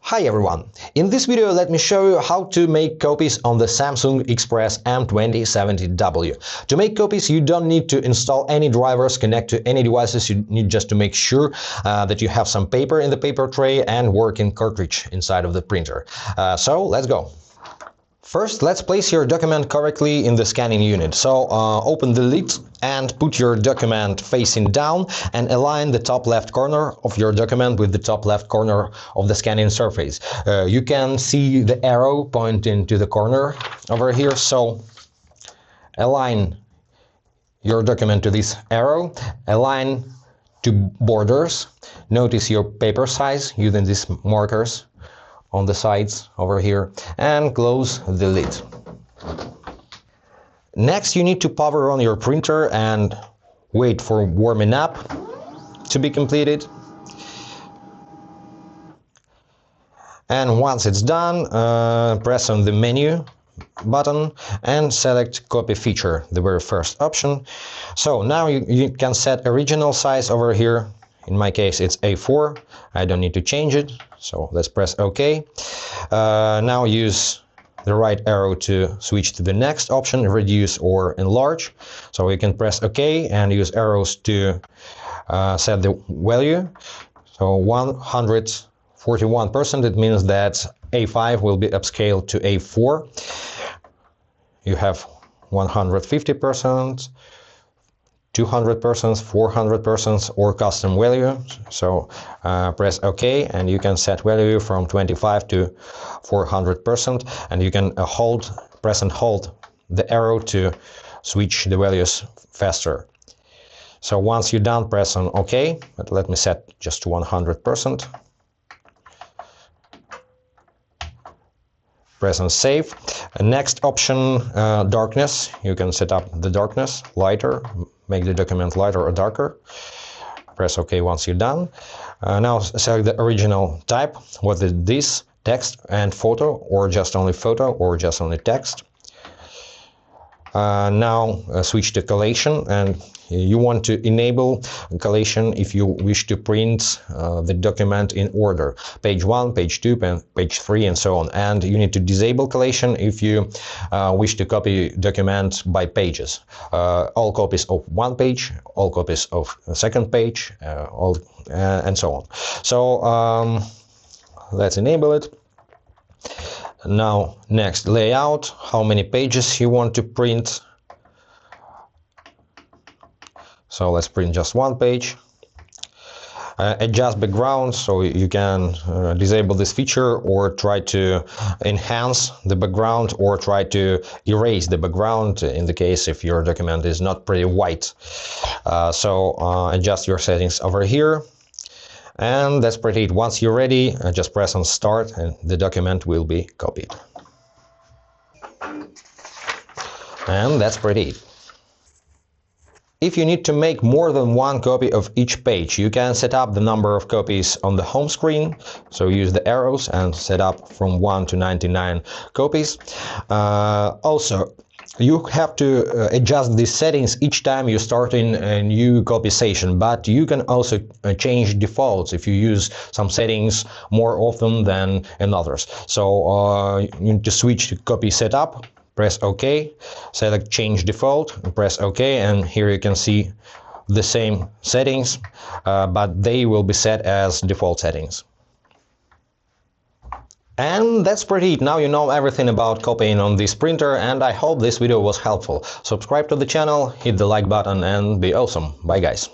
Hi everyone! In this video let me show you how to make copies on the Samsung Xpress M2070W. To make copies you don't need to install any drivers, connect to any devices, you need just to make sure that you have some paper in the paper tray and working cartridge inside of the printer. So let's go! First, let's place your document correctly in the scanning unit. So open the lid and put your document facing down and align the top left corner of your document with the top left corner of the scanning surface. You can see the arrow pointing to the corner over here, so align your document to this arrow, align to borders, notice your paper size using these markers on the sides over here, and close the lid. Next, you need to power on your printer and wait for warming up to be completed. And once it's done, press on the menu button and select copy feature, the very first option. So now you can set original size over here. In my case it's A4, I don't need to change it, so let's press OK. Now use the right arrow to switch to the next option, reduce or enlarge. So you can press OK and use arrows to set the value. So 141%, it means that A5 will be upscaled to A4. You have 150%, 200%, 400% or custom value. So press OK and you can set value from 25 to 400%, and you can press and hold the arrow to switch the values faster. So once you're done, press on OK, but let me set just to 100%. Press on save. Next option, darkness. You can set up the darkness lighter, make the document lighter or darker. Press OK once you're done. Now select the original type, whether this, text and photo, or just only photo, or just only text. Now switch to collation, and you want to enable collation if you wish to print the document in order, page 1, page 2, page 3 and so on. And you need to disable collation if you wish to copy document by pages. All copies of one page, all copies of a second page, and so on. So let's enable it. Now next, layout, how many pages you want to print. So let's print just one page. Adjust background, so you can disable this feature or try to enhance the background or try to erase the background in the case if your document is not pretty white. So adjust your settings over here. And that's pretty it. Once you're ready, just press on start and the document will be copied. And that's pretty it. If you need to make more than one copy of each page, you can set up the number of copies on the home screen. So use the arrows and set up from 1 to 99 copies. Also, you have to adjust these settings each time you start in a new copy session, but you can also change defaults if you use some settings more often than in others. So you need to switch to copy setup, press OK, select change default, press OK, and here you can see the same settings, but they will be set as default settings. And that's pretty it. Now you know everything about copying on this printer, and I hope this video was helpful. Subscribe to the channel, hit the like button and be awesome. Bye guys.